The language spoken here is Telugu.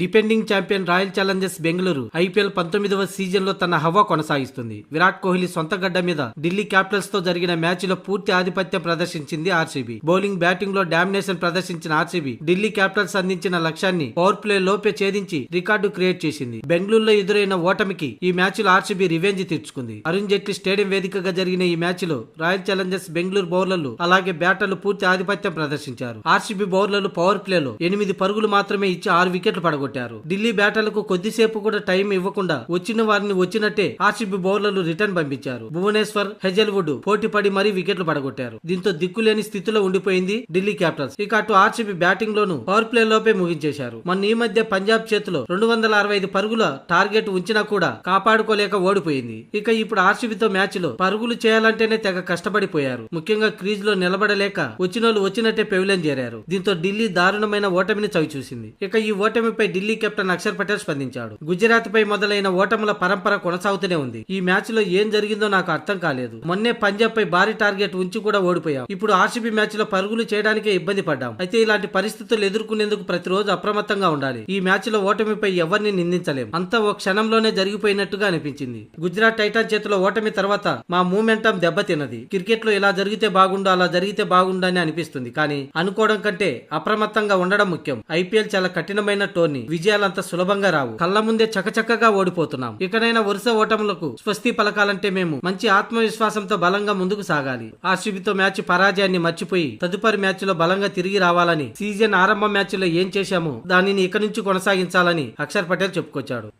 Depending champion Royal Challengers Bengaluru IPL 19వ సీజన్ లో తన హవా కొనసాగిస్తుంది. విరాట్ కోహ్లీ సొంత గడ్డ మీద ఢిల్లీ క్యాపిటల్స్ తో జరిగిన మ్యాచ్ లో పూర్తి ఆధిపత్యం ప్రదర్శించింది ఆర్సీబీ. బౌలింగ్, బ్యాటింగ్ లో డామినేషన్ ప్రదర్శించిన ఆర్సీబీ ఢిల్లీ క్యాపిటల్స్ అందించిన లక్ష్యాన్ని పవర్ ప్లే లోపే ఛేదించి రికార్డు క్రియేట్ చేసింది. బెంగళూరులో ఎదురైన ఓటమికి ఈ మ్యాచ్ లో ఆర్సీబీ రివెంజ్ తీర్చుకుంది. అరుణ్ జైట్లీ స్టేడియం వేదికగా జరిగిన ఈ మ్యాచ్ లో రాయల్ ఛాలెంజర్స్ బెంగళూరు బౌలర్లు అలాగే బ్యాటర్లు పూర్తి ఆధిపత్యం ప్రదర్శించారు. ఆర్సీబీ బౌలర్లు పవర్ ప్లే లో 8 పరుగులు మాత్రమే ఇచ్చి 6 వికెట్లు పడగొట్టారు. ఢిల్లీ బ్యాటర్లకు కొద్దిసేపు కూడా టైం ఇవ్వకుండా వచ్చిన వారిని వచ్చినట్టే ఆర్సీబీ బౌలర్లు రిటర్న్ పంపించారు. భువనేశ్వర్, హెజల్వుడ్ పోటీ పడి మరీ వికెట్లు పడగొట్టారు. దీంతో దిక్కులేని స్థితిలో ఉండిపోయింది ఢిల్లీ క్యాపిటల్స్. ఇక అటు ఆర్సీబీ బ్యాటింగ్ లోను పవర్ ప్లే లోపే ముగించేశారు. మొన్న ఈ మధ్య పంజాబ్ చేతిలో 265 పరుగుల టార్గెట్ ఉంచినా కూడా కాపాడుకోలేక ఓడిపోయింది. ఇక ఇప్పుడు ఆర్సీబీతో మ్యాచ్ లో పరుగులు చేయాలంటేనే తెగ కష్టపడిపోయారు. ముఖ్యంగా క్రీజ్ లో నిలబడలేక వచ్చినోళ్ళు వచ్చినట్టే పెవిలియన్ చేరారు. దీంతో ఢిల్లీ దారుణమైన ఓటమిని చవిచూసింది. ఇక ఈ ఓటమిపై ఢిల్లీ కెప్టెన్ అక్షర్ పటేల్ స్పందించాడు. గుజరాత్ పై మొదలైన ఓటముల పరంపర కొనసాగుతూనే ఉంది. ఈ మ్యాచ్ లో ఏం జరిగిందో నాకు అర్థం కాలేదు. మొన్నే పంజాబ్ పై భారీ టార్గెట్ ఉంచి కూడా ఓడిపోయాం. ఇప్పుడు ఆర్సీబీ మ్యాచ్ లో పరుగులు చేయడానికే ఇబ్బంది పడ్డాం. అయితే ఇలాంటి పరిస్థితులు ఎదుర్కొనేందుకు ప్రతిరోజు అప్రమత్తంగా ఉండాలి. ఈ మ్యాచ్ లో ఓటమిపై ఎవరిని నిందించలేం. అంతా ఓ క్షణంలోనే జరిగిపోయినట్టుగా అనిపించింది. గుజరాత్ టైటాన్ చేతిలో ఓటమి తర్వాత మా మూమెంటం దెబ్బతిన్నది. క్రికెట్ లో ఇలా జరిగితే బాగుండు, అలా జరిగితే బాగుండు అని అనిపిస్తుంది. కానీ అనుకోవడం కంటే అప్రమత్తంగా ఉండడం ముఖ్యం. ఐపీఎల్ చాలా కఠినమైన టోర్నీ. విజయాలంత సులభంగా రావు. కళ్ళ ముందే చకచక్కగా ఓడిపోతున్నాం. ఇకనైనా వరుస ఓటములకు స్వస్తి పలకాలంటే మేము మంచి ఆత్మవిశ్వాసంతో బలంగా ముందుకు సాగాలి. ఆర్సీబీతో మ్యాచ్ పరాజయాన్ని మర్చిపోయి తదుపరి మ్యాచ్ లో బలంగా తిరిగి రావాలని, సీజన్ ఆరంభ మ్యాచ్ లో ఏం చేశామో దానిని ఇక నుంచి కొనసాగించాలని అక్షర్ పటేల్ చెప్పుకొచ్చాడు.